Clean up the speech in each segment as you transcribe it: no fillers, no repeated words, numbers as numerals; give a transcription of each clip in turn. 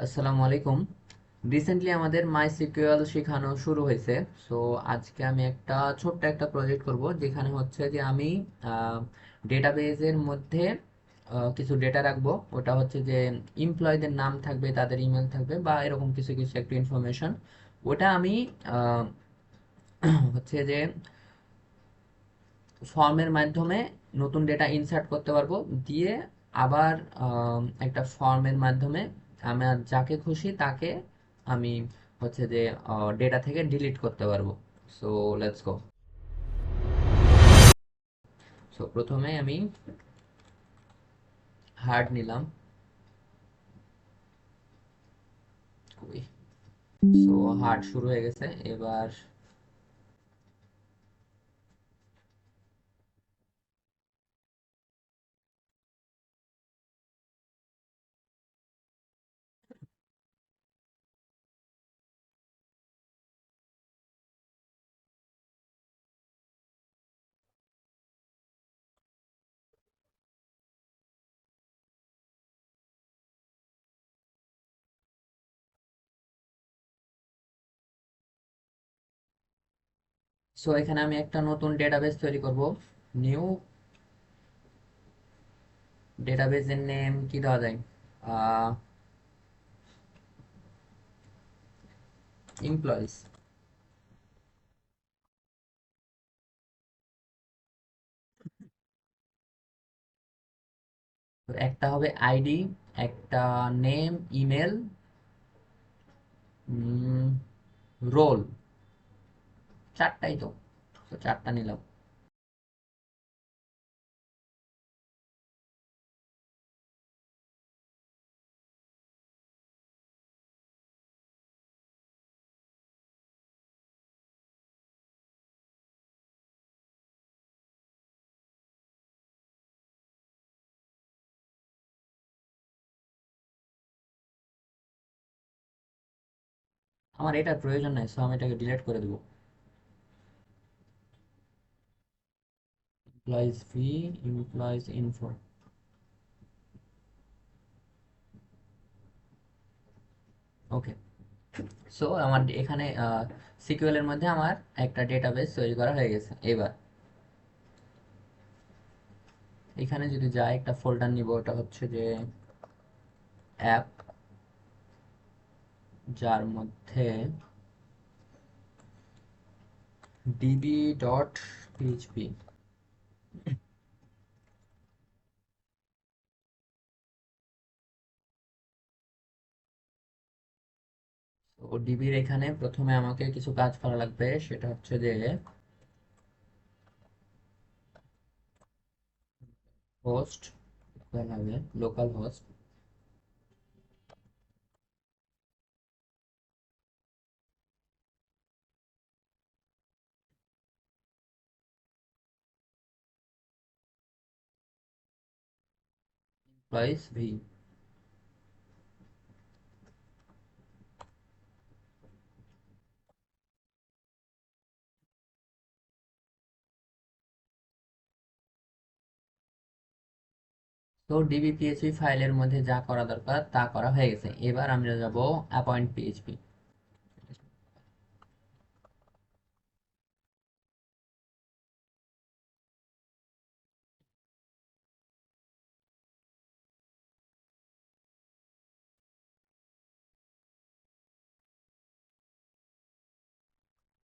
আসসালামু আলাইকুম। রিসেন্টলি আমাদের মাই সিকিউএল শেখানো শুরু হয়েছে। সো আজকে আমি ছোট্ট একটা প্রজেক্ট করব, যেখানে হচ্ছে যে আমি ডেটাবেজের মধ্যে কিছু ডেটা রাখবো। ওটা হচ্ছে যে এমপ্লয়ীদের নাম থাকবে, তাদের ইমেল থাকবে, বা এরকম কিছু কিছু একটু ইনফরমেশন। ওটা আমি আহ, হচ্ছে যে ফর্মের মাধ্যমে নতুন ডেটা ইনসার্ট করতে পারবো, দিয়ে আবার একটা ফর্মের মাধ্যমে আমার যাকে খুশি তাকে আমি হচ্ছে যে ডেটা থেকে ডিলিট করতে পারবো। So let's go. সো প্রথমে আমি হার্ড নিলাম। সো হার্ড শুরু হয়ে গেছে এবার। সো এখানে আমি একটা নতুন ডেটাবেস তৈরি করব। নিউ ডেটাবেসের নেম কি দেওয়া যায়? এমপ্লয়িজ। একটা হবে আইডি, একটা নেম, ইমেল, রোল। চারটাই তো। তো চারটা নিলাম। আমার এটার প্রয়োজন নাই, সো আমি এটাকে ডিলিট করে দেবো। Employees V, employees info. Okay. So আমার এখানে সিকিউএল এর মধ্যে আমার একটা ডেটাবেস তৈরি করা হয়ে গেছে। এবার এখানে যদি যাই, একটা ফোল্ডার নিব, ওটা হচ্ছে যে অ্যাপ, যার মধ্যে ডিবি ডট পিএইচপি। তো ডিবির এখানে প্রথমে আমাকে কিছু কাজ করা লাগবে, সেটা হচ্ছে যে হোস্ট হবে লোকাল হোস্ট, এমপ্লয়িজ ভি। তো ডিবি পিএইচপি ফাইলের মধ্যে যা করা দরকার তা করা হয়ে গেছে। এবার আমরা যাব অ্যাপয়েন্ট পিএইচপি।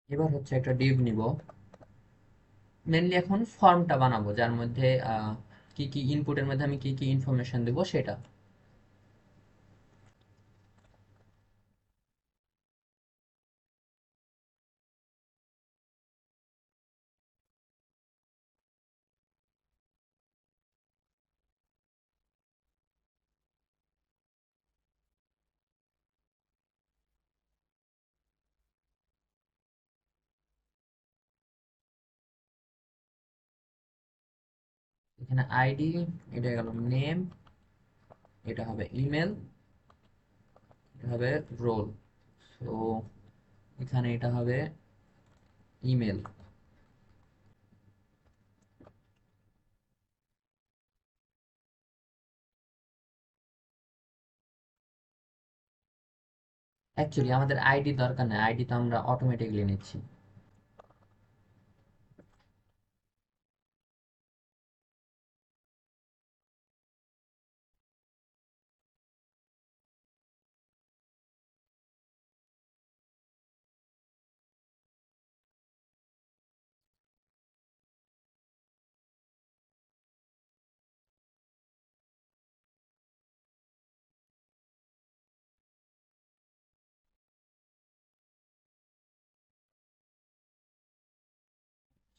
এবার হচ্ছে একটা ডিভ নিব। মেনলি এখন ফর্মটা বানাবো, যার মধ্যে কি কি ইনপুটের মধ্যে আমি কি কি ইনফরমেশন দেবো সেটা। এখানে আইডি, এটা গেল নেম, এটা হবে ইমেল, এটা হবে রোল। তো এখানে এটা হবে ইমেল। অ্যাকচুয়ালি আমাদের আইডি দরকার নেই, আইডি তো আমরা অটোমেটিকলি নিচ্ছি।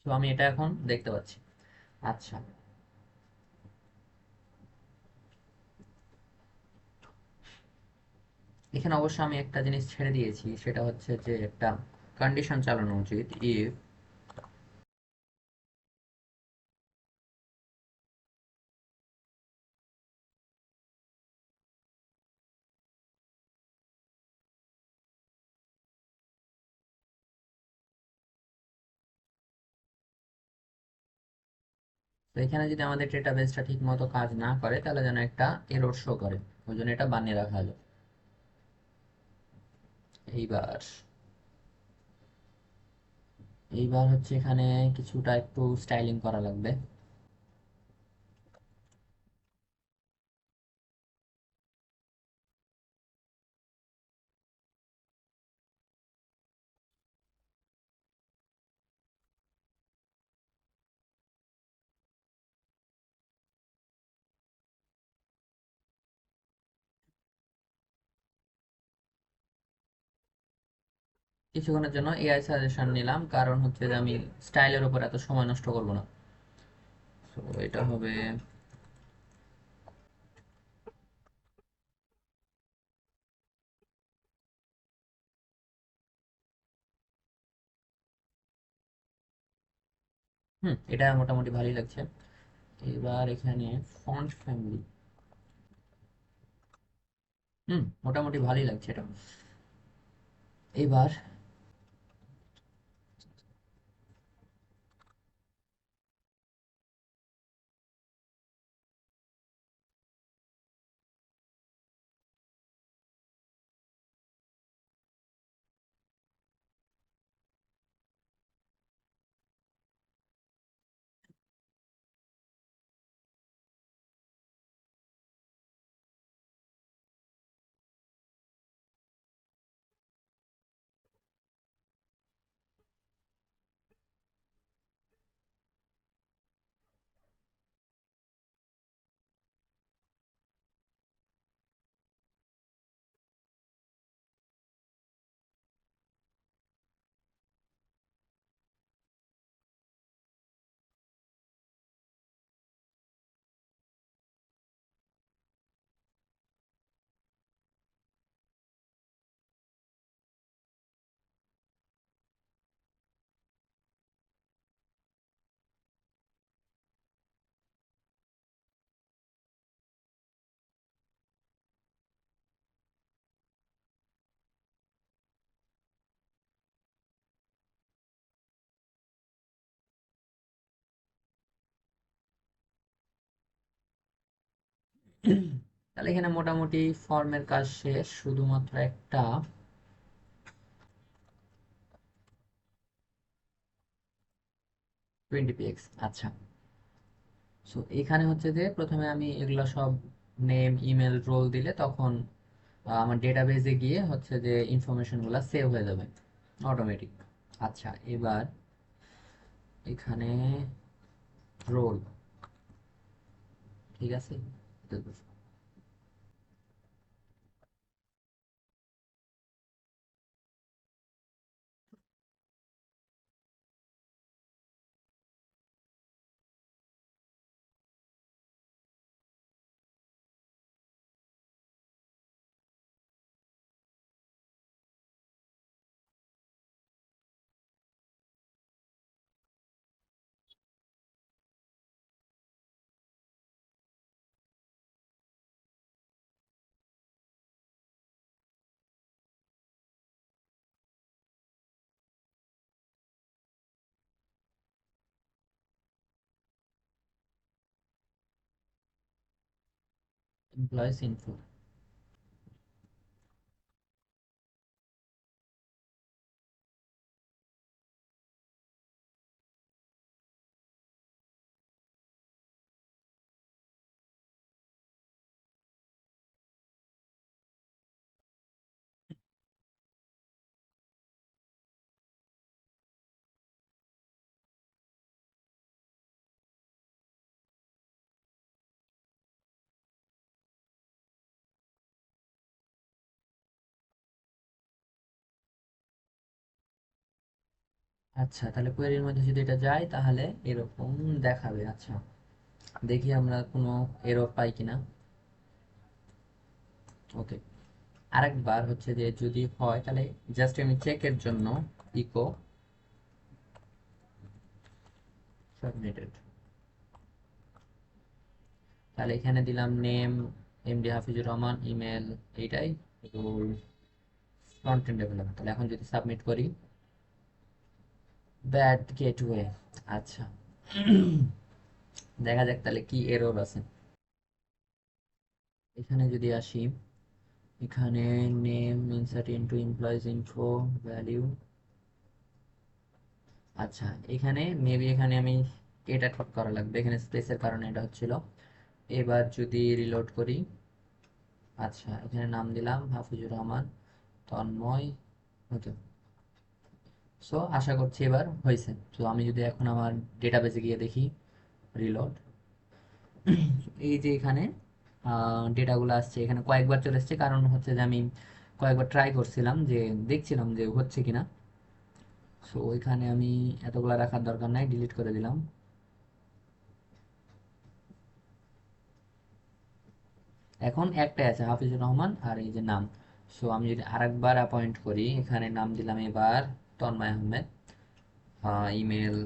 তো আমি এটা এখন দেখতে পাচ্ছি। আচ্ছা, এখানে অবশ্য আমি একটা জিনিস ছেড়ে দিয়েছি, সেটা হচ্ছে যে একটা কন্ডিশন চালানো উচিত, ইফ তো এখানে যদি আমাদের ডেটাবেসটা ঠিক মতো কাজ না করে তাহলে যেন একটা এরর শো করে, ওই জন্য এটা বানিয়ে রাখা হলো। এইবার এইবার হচ্ছে এখানে কিছুটা একটু স্টাইলিং করা লাগবে। কিছুক্ষণের জন্য এআই সাজেশন নিলাম, কারণ হচ্ছে যে আমি স্টাইলের উপর এত সময় নষ্ট করব না। তো এটা হবে, এটা মোটামুটি ভালোই লাগছে। এবার এখানে ফন্ট ফ্যামিলি, মোটামুটি ভালোই লাগছে এটা। এবার তাহলে এখানে মোটামুটি ফর্মের কাজ শেষ, শুধুমাত্র একটা 20px। আচ্ছা, সো এখানে হচ্ছে যে প্রথমে আমি এগুলা সব নেম ইমেল রোল দিলে তখন আমার ডেটাবেজে গিয়ে হচ্ছে যে ইনফরমেশন গুলা সেভ হয়ে যাবে অটোমেটিক। আচ্ছা, এবার এখানে রোল, ঠিক আছে, এমপ্লয়িজ ইনফো। আচ্ছা, তাহলে কোয়েরির মধ্যে যদি এটা যায় তাহলে এরকম দেখাবে। আচ্ছা, দেখি আমরা কোনো এরর পাই কিনা। ওকে, আরেকবার হচ্ছে যে যদি হয় তাহলে জাস্ট আমি চেকের জন্য ইকো সাবমিটেড, তাহলে এখানে দিলাম name MD Hafizur Rahman, email এইটাই, রোল ফ্রন্ট এন্ড ডেভেলপার। তাহলে এখন যদি সাবমিট করি, ব্যাড গেটওয়ে। আচ্ছা, দেখা যাক তাহলে কি এরর আছে। এখানে যদি আসি, এখানে name insert into employees info value. আচ্ছা, এখানে মেবি এখানে আমি এটা ঠিক করা লাগবে, এখানে স্পেসের কারণে এটা হচ্ছিল। এবার যদি রিলোড করি, আচ্ছা এখানে নাম দিলাম হাফিজুর রহমান তন্ময়। ওকে, সো আশা করছি এবার হয়েছে। তো আমি যদি এখন আমার ডেটাবেসে গিয়ে দেখি, রিলোড, এই যে এখানে ডেটাগুলো আসছে, এখানে কয়েকবার চলে এসছে, কারণ হচ্ছে যে আমি কয়েকবার ট্রাই করছিলাম, যে দেখছিলাম যে হচ্ছে কিনা। সো ওইখানে আমি এতগুলা রাখার দরকার নাই, ডিলিট করে দিলাম। এখন একটাই আছে হাফিজুর রহমান আর এই যে নাম। সো আমি যদি আরেকবার অ্যাপয়েন্ট করি, এখানে নাম দিলাম এবার Tanmoy Ahmed, email,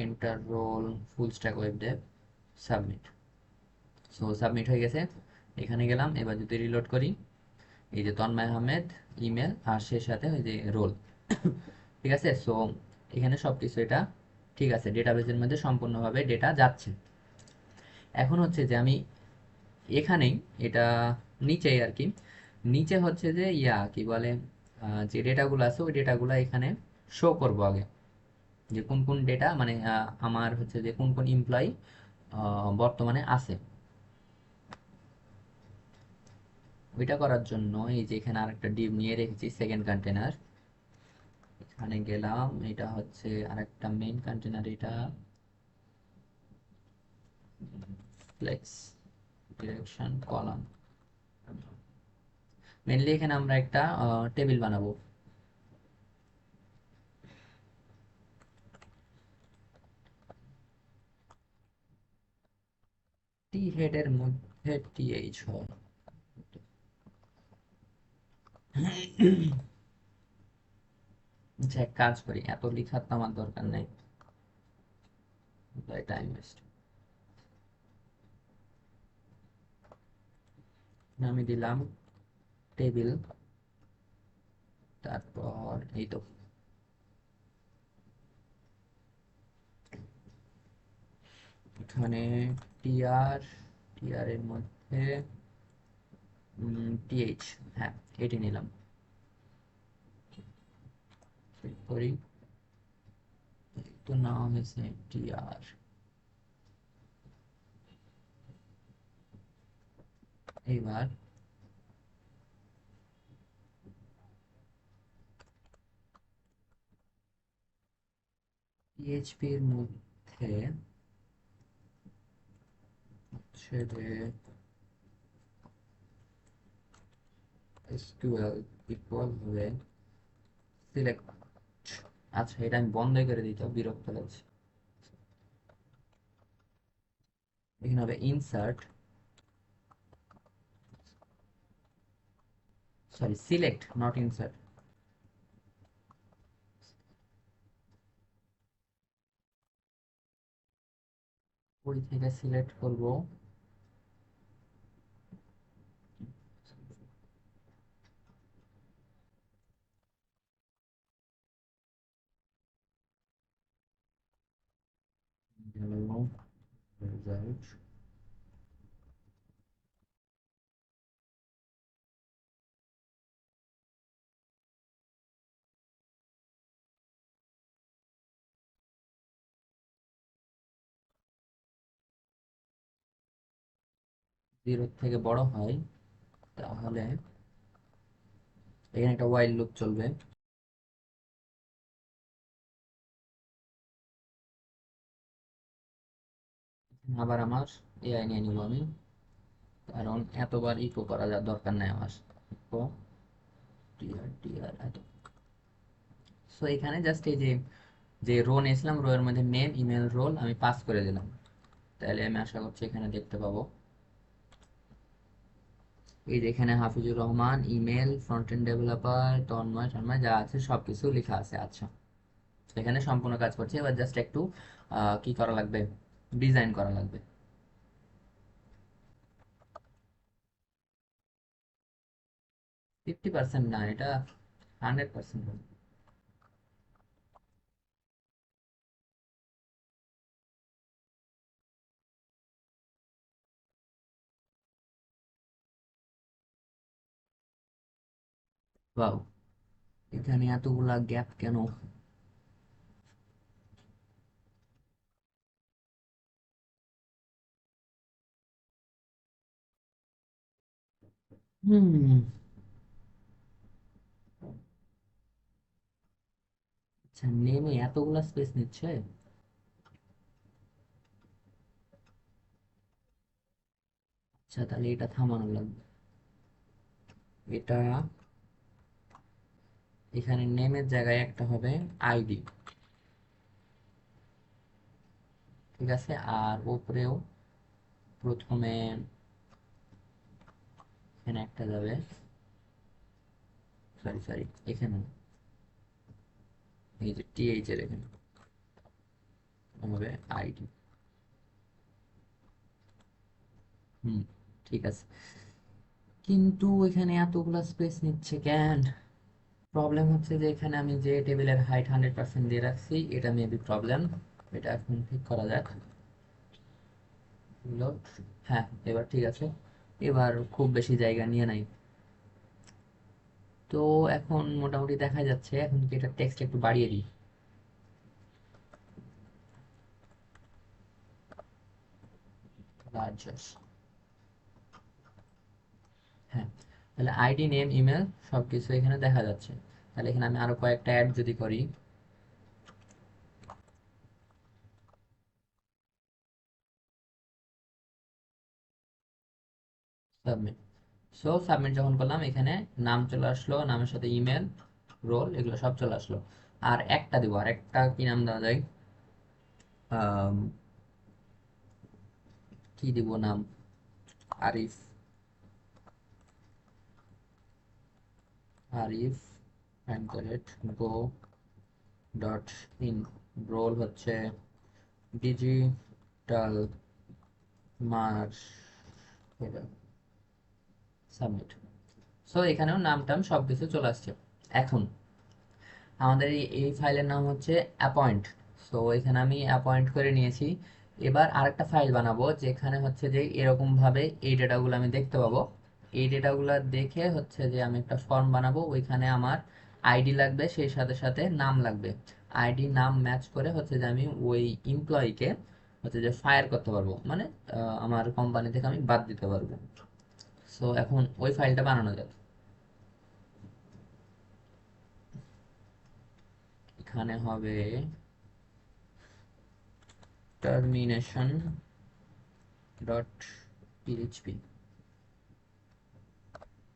enter role full stack web dev, submit. So submit হয়ে গেছে। এখানে গেলাম, এবার যদি রিলোড করি, এই যে তন্ময় আহমেদ, ইমেল, আর সে সাথে ওই যে রোল। ঠিক আছে, সো এখানে সব কিছু এটা ঠিক আছে, ডেটাবেসের মধ্যে সম্পূর্ণভাবে ডেটা যাচ্ছে। এখন হচ্ছে যে আমি এখানেই এটা নিচেই আর কি, নিচে হচ্ছে যে কি বলে, যে ডেটাগুলো আছে ওই ডেটাগুলো এখানে শো করব আগে, যে কোন কোন ডেটা মানে আমার হচ্ছে যে কোন কোন এমপ্লয়ি বর্তমানে আছে। ওইটা করার জন্য এই যে এখানে আরেকটা ডিভ নিয়ে রেখেছি, সেকেন্ড কন্টেনার। এখানে গেলাম, এটা হচ্ছে আরেকটা মেইন কন্টেনার, এটা ফ্লেক্স ডিরেকশন কলাম। মেনলি এখানে আমরা একটা টেবিল বানাবো। টি হেডের মধ্যে টিএইচ হয়। আচ্ছা, এক কাজ করি, এত লিখার তো আমার দরকার নেই, টাইম ওয়েস্ট। আমি দিলাম টেবিল, তারপর এই তো এখানে টিআর, টিআর এর মধ্যে টিএইচ, হ্যাঁ এটি নিলাম। চেক করি, এই তো নাম হয়েছে টিআর। এইবার পিএইচপি এর মধ্যে হচ্ছে যে এসকিউএল ইকুয়াল হবে সিলেক্ট। আচ্ছা, এটা আমি বন্ধ করে দিতে বিরক্ত লাগছে। এখানে হবে insert, sorry select not insert. ওই থেকে সিলেক্ট করব রেজাল্ট। 0 থেকে বড় হয় তাহলে এখানে একটা while লুপ চলবে। আবার আমার এআই নিয়ে নিব আমি, কারণ এতবার ইকো করা যার দরকার নাই আমার। টিআর টিআর এত। সো এখানে জাস্ট এই যে যে রো নিয়েছিলাম, রো এর মধ্যে নেম ইমেল রোল আমি পাস করে দিলাম। তাহলে আমি আশা করছি এখানে দেখতে পাবো এই যে এখানে Hafizur Rahman, email, front end developer, Tanmoy Tanmoy যা আছে সবকিছু লেখা আছে। আচ্ছা, এখানে সম্পূর্ণ কাজ করছে। এবার জাস্ট একটু কি করা লাগবে, ডিজাইন করা লাগবে। 50% না, এটা 100%। বাউ, এখানে এতগুলা গ্যাপ কেন? হুম। আচ্ছা, নেমে এতগুলা স্পেস নিচ্ছে। আচ্ছা, তাহলে এটা থামানো লাগবে। এটা এখানে নেমের জায়গায় একটা হবে আইডি, ঠিক আছে। আর উপরেও প্রথমে এখানে একটা যাবে, সরি সরি, এখানে না, এই যে টিএইচ এর এখানে হবে আইডি। হুম, ঠিক আছে। কিন্তু এখানে এতগুলা স্পেস নিচ্ছে কেন? প্রবলেম হচ্ছে যে এখানে আমি যে টেবিলের হাইট 100% দিয়ে রাখছি, এটা মেবি প্রবলেম। এটা এখন ঠিক করা যাক। লোড। হ্যাঁ, এবার ঠিক আছে। এবার খুব বেশি জায়গা নিয়ে নাই। তো এখন মোটামুটি দেখা যাচ্ছে। এখন কি এটা টেক্সট একটু বাড়িয়ে দিই? লার্জার। হ্যাঁ, তাহলে আইডি নেম ইমেল সবকিছু এখানে দেখা যাচ্ছে। তাহলে এখানে আমি আরো কয়েকটা অ্যাড যদি করি, সাবমিট। সো সাবমিট যখন করলাম, এখানে নাম চলে আসলো, নামের সাথে ইমেল, রোল, এগুলো সব চলে আসলো। আর একটা দিব, আর একটা কি নাম দেওয়া যায়? আম, কি দিব নাম? Arif. Arif @go dot in. Role হচ্ছে ডিজিটাল মার্কেটার। সাবমিট। সো এখানেও নাম টাম সবকিছু চলে আসছে। এখন আমাদের এই ফাইলের নাম হচ্ছে অ্যাপয়েন্ট। সো এখানে আমি অ্যাপয়েন্ট করে নিয়েছি। এবার আরেকটা ফাইল বানাবো যেখানে হচ্ছে যে এরকম ভাবে এই ডেটাগুলো আমি দেখতে পাবো। এই ডেটাগুলো দেখে হচ্ছে যে আমি একটা ফর্ম বানাবো, ওইখানে আমার আইডি লাগবে, সেই সাথে সাথে নাম লাগবে। আইডি নাম ম্যাচ করে হচ্ছে যে আমি ওই এমপ্লয়িকে হচ্ছে যে ফায়ার করতে পারবো, মানে আমার কোম্পানি থেকে আমি বাদ দিতে পারবো। সো এখন ওই ফাইলটা বানানো যাবে। এখানে হবে টার্মিনেশন ডট পিএইচপি,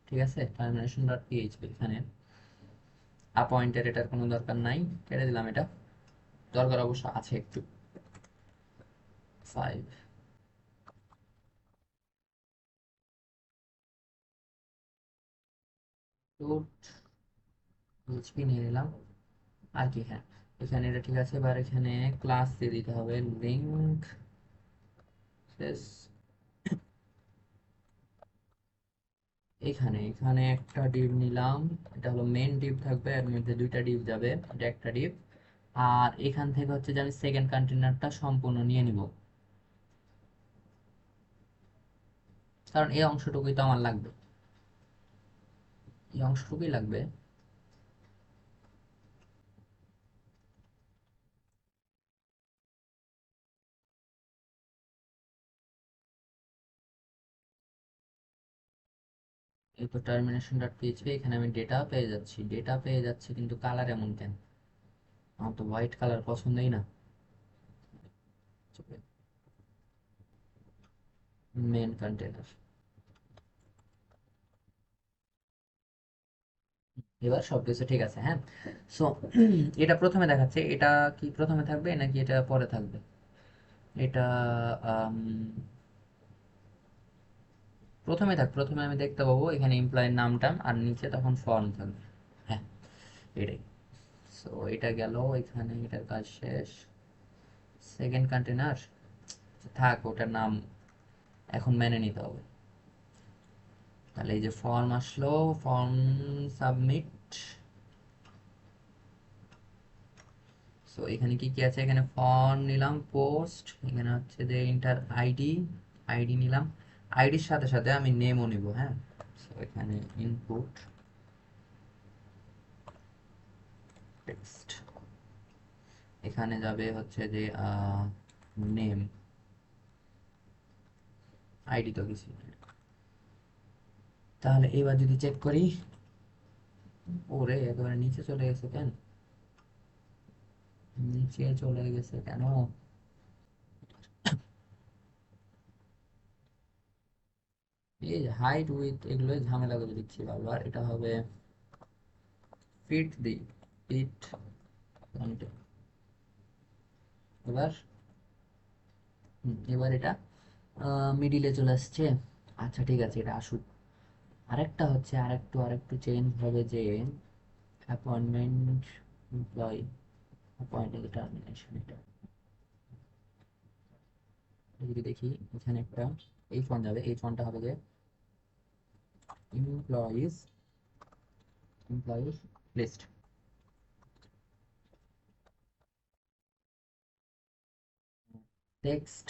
ঠিক আছে। টার্মিনেশন ডট পিএইচপি, এখানে অ্যাপয়েন্টের এটার কোনো দরকার নাই, কেটে দিলাম এটা। দরকার অবশ্য আছে একটু। 5 ডট পিএইচপি নিয়ে নিলাম। আর কি, হ্যাঁ, এখানে এটা ঠিক আছে। এবার এখানে ক্লাস দিয়ে দিতে হবে লিঙ্ক শেষ। এখানে এখানে একটা ডিভ নিলাম, এটা হলো মেন ডিভ থাকবে, এর মধ্যে দুইটা ডিভ যাবে, এটা একটা ডিভ। আর এখান থেকে হচ্ছে যে আমি সেকেন্ড কন্টেনারটা সম্পূর্ণ নিয়ে নিব, কারণ এই অংশটুকুই তো আমার লাগবে, এই অংশটুকুই লাগবে। এই তো টার্মিনেশন ডট পিএইচপি, এখানে আমি ডেটা পেয়ে যাচ্ছি, ডেটা পেয়ে যাচ্ছি, কিন্তু কালার এমন কেন? আমার তো হোয়াইট কালার পছন্দই না। মেন কন্টেনার, এবার সবকিছু ঠিক আছে, হ্যাঁ। সো এটা প্রথমে দেখাচ্ছে, এটা কি প্রথমে থাকবে নাকি এটা পরে থাকবে? এটা আম, প্রথমে থাক, প্রথমে আমি দেখতে পাবো এখানে এমপ্লয়ের নামটা আর নিচে তখন ফর্ম থাকবে। হ্যাঁ, এটাই। সো এটা গেল, এখানে এটার কাজ শেষ। সেকেন্ড কন্টেনার থাক, ওটার নাম এখন মেনে নিতে হবে। তাহলে এই যে ফর্ম আসলো, ফর্ম সাবমিট। সো এখানে কি কি আছে, এখানে ফর্ম নিলাম, পোস্ট, এখানে হচ্ছে যে ইন্টার আইডি, আইডি নিলাম। আইডির সাথে সাথে আমি নেমও নিব, হ্যাঁ। সো এখানে ইনপুট টেক্সট, এখানে যাবে হচ্ছে যে নেম, আইডি তো কিছু নেই। তাহলে এবার যদি চেক করি, ওরে একেবারে নিচে চলে গেছে কেন, নিচে চলে গেছে কেন? এই হাইট উইথ এগুলো ঝামেলা করে দিচ্ছি বারবার। এটা হবে ফিট দি, ফিট কন্টেন্ট। এবার এবার এটা মিডিলে চলে আসছে। আচ্ছা ঠিক আছে, এটা আসুক। আরেকটা হচ্ছে, আরেকটু চেঞ্জ হবে যে অ্যাপয়েন্টমেন্ট, এমপ্লয়ি, অ্যাপয়েন্টেড টার্মিনেশন। এটা যদি দেখি এখানে একটা এইচ ওয়ান যাবে, এইচ ওয়ানটা হবে যে employees, employees list, text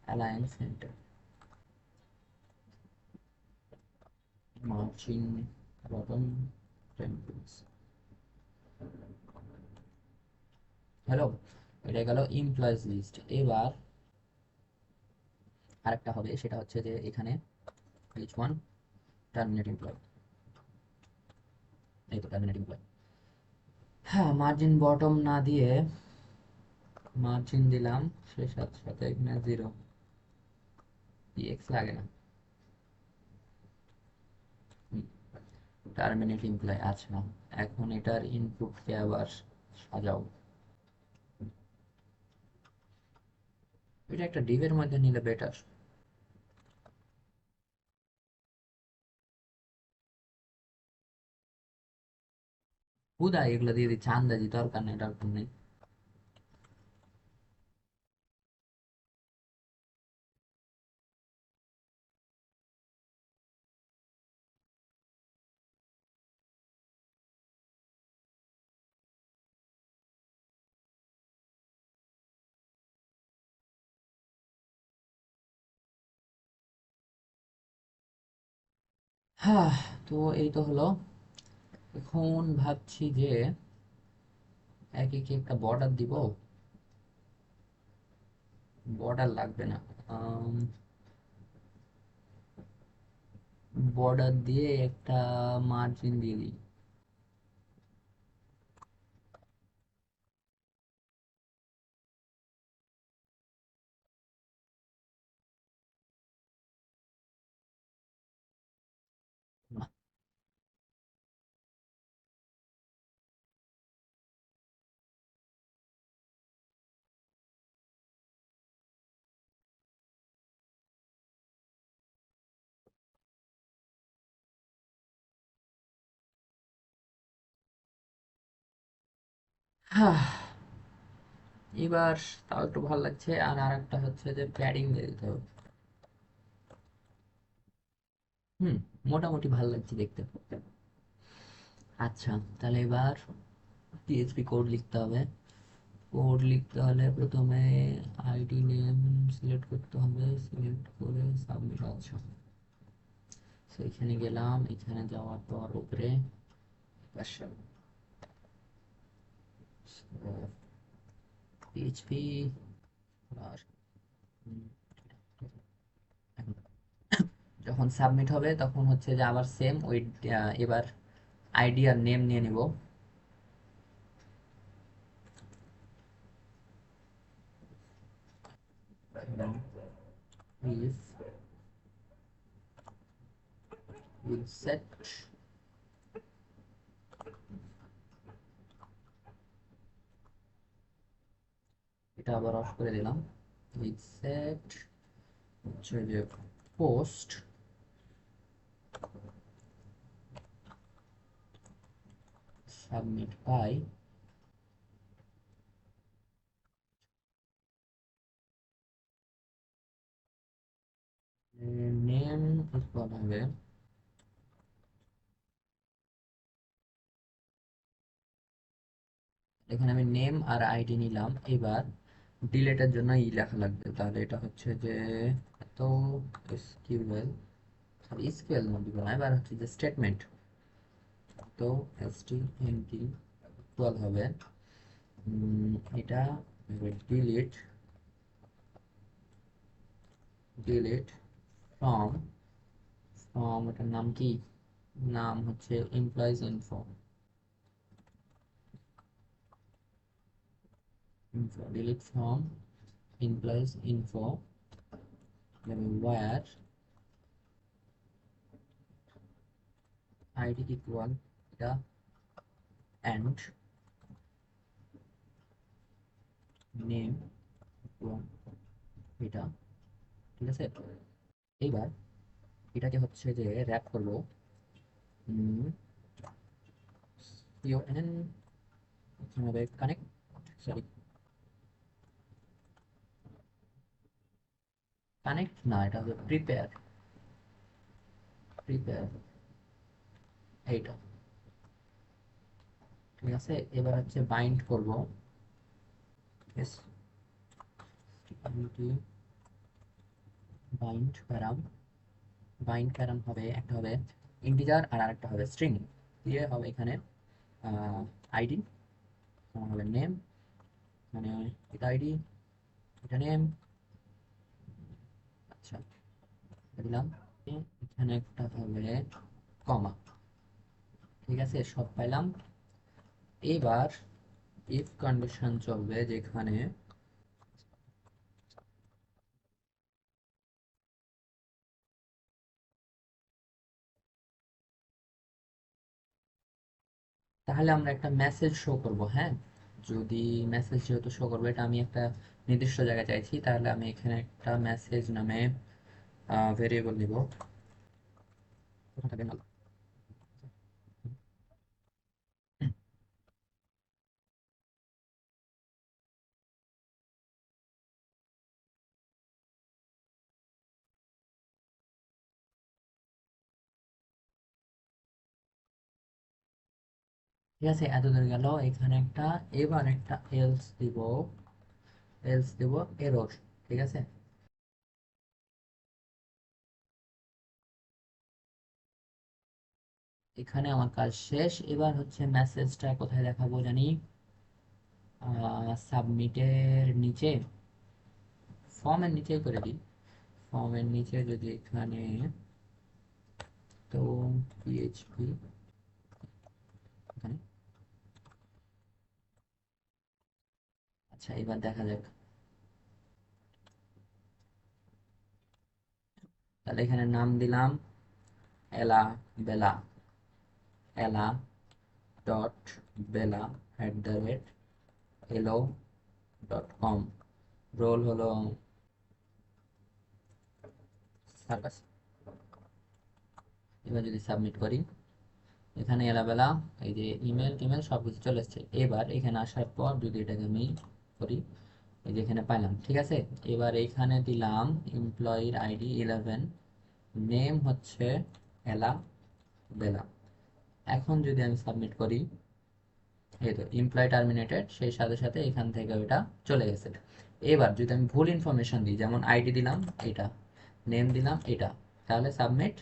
alliance center, margin bottom temples. Hello, এটা গেল এমপ্লয়িজ লিস্ট। এবার আরেকটা হবে, সেটা হচ্ছে যে এখানে এইচ ওয়ান টার্মিনেট এমপ্লয়, এই তো টার্মিনেট এমপ্লয়। হ্যাঁ, মার্জিন বটম না দিয়ে মার্জিন দিলাম, সে সাথে সাথে এখানে জিরো, এক্স লাগে না। টার্মিনেট এমপ্লয়, আচ্ছা। এখন এটার ইনপুটকে আবার সাজাও। এটা একটা ডিভের মধ্যে নিলে বেটার। হুদা এগুলো দিয়ে দিচ্ছে আন্দাজি, দরকার নেই, দরকার নেই। হ্যাঁ, তো এই তো হলো। এখন ভাবছি যে একে কি একটা বর্ডার দিব, বর্ডার লাগবে না। বর্ডার দিয়ে একটা মার্জিন দিয়ে দিই। হ্যাঁ, এবার তাও একটু ভালো লাগছে। আর আরেকটা হচ্ছে যে প্যাডিং দিয়ে দিতে হবে। হুম, মোটামুটি ভালো লাগছে দেখতে। আচ্ছা, তাহলে এবার পিএইচপি কোড লিখতে হবে। কোড লিখতে হলে প্রথমে আইডি নেম সিলেক্ট করতে হবে, সিলেক্ট করে সাবমিট অপশন। সো এখানে গেলাম, এখানে যাওয়ার পর উপরে পাশে পিএইচপি। আর এখন যখন সাবমিট হবে তখন হচ্ছে যে আবার সেম ওই এবার আইডি আর নেম নিয়ে নিব। if will set এটা আবার অফ করে দিলাম। সেট হচ্ছে যে post submit by name equal হবে, এখানে আমি নেম আর আইডি নিলাম। এবার ডিলেটের জন্য লেখা লাগবে, তাহলে এটা হচ্ছে যে এত এসকিউএল, এসকিউএল না দিব না, এবার হচ্ছে যে স্টেটমেন্ট, তো এসটিএমটি ইকুয়াল হবে এটা ডিলিট ডিলিট ফ্রম, এটার নাম কি, নাম হচ্ছে employees info, delete from employees info where ID equal এটা অ্যান্ড নেম ইকুয়াল এটা, ঠিক আছে। এইবার এটাকে হচ্ছে যে র্যাপ করবো ইউএনএন, হবে কানেক্ট, সরি কানেক্ট না, এটা হবে প্রিপেয়ার, প্রিপেয়ার এইটা, ঠিক আছে। এবার হচ্ছে বাইন্ড করব, এস বাইন্ড প্যারাম, বাইন্ড প্যারাম হবে একটা হবে ইন্টিজার আর আরেকটা হবে স্ট্রিং, দিয়ে হবে এখানে আইডি, হবে নেম, মানে এটা আইডি এটা নেম, আচ্ছা দিলাম, এখানে একটা হবে কমা, ঠিক আছে সব পাইলাম। এবার ইফ কন্ডিশন চলবে, যেখানে তাহলে আমরা একটা মেসেজ শো করব, হ্যাঁ। যদি মেসেজ যেহেতু শো করবো, এটা আমি একটা নির্দিষ্ট জায়গায় চাইছি, তাহলে আমি এখানে একটা মেসেজ নামে ভেরিয়েবল নিব, কোথা থাকে না, ঠিক আছে এত দূর গেল, এখানে একটা, এবার একটা এলস দিব, এলস দিব এরর, ঠিক আছে। এখানে আমার কাজ শেষ। এবার হচ্ছে মেসেজটা কোথায় দেখাবো জানি, সাবমিটের নিচে, ফর্মের নিচে করে দিই, ফর্মের নিচে যদি এখানে, তো পিএইচপি এখানে, আচ্ছা এবার দেখা যাক, তাহলে এখানে নাম দিলাম এলা বেলা, এলা ডট বেলা @elo.com, রোল হলো সার্কাস। এবার যদি সাবমিট করি, এখানে এলাবেলা এই যে ইমেল টিমেল সব কিছু চলে এসছে। এবার এখানে আসার পর যদি এটাকে আমি করি, এই যে এখানে পাইলাম, ঠিক আছে। এবার এইখানে দিলাম এমপ্লয়ির আইডি 11, নেম হচ্ছে এলা বেলা। এখন যদি আমি সাবমিট করি, এই তো এমপ্লয় টার্মিনেটেড, সেই সাথে সাথে এখান থেকে ওটা চলে গেছে। এবার যদি আমি ভুল ইনফরমেশন দিই, যেমন আইডি দিলাম এটা, নেম দিলাম এটা, তাহলে submit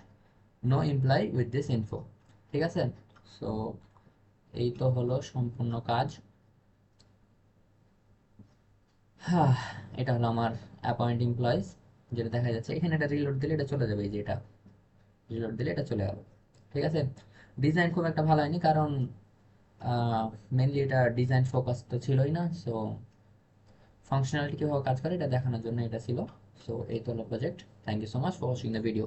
no employ with this info, ঠিক আছে। সো এই তো হলো সম্পূর্ণ কাজ। হ্যাঁ, এটা হলো আমার অ্যাপয়েন্ট এমপ্লয়িজ, যেটা দেখা যাচ্ছে এখানে, এটা রিলোড দিলে এটা চলে যাবে, এই যে এটা রিলোড দিলে এটা চলে যাবে, ঠিক আছে। ডিজাইন খুব একটা ভালো হয়নি, কারণ মেনলি এটা ডিজাইন ফোকাস তো ছিলই না, সো ফাংশনালিটি কিভাবে কাজ করে এটা দেখানোর জন্য এটা ছিল। সো এই তো হলো project. Thank you so much for watching the video.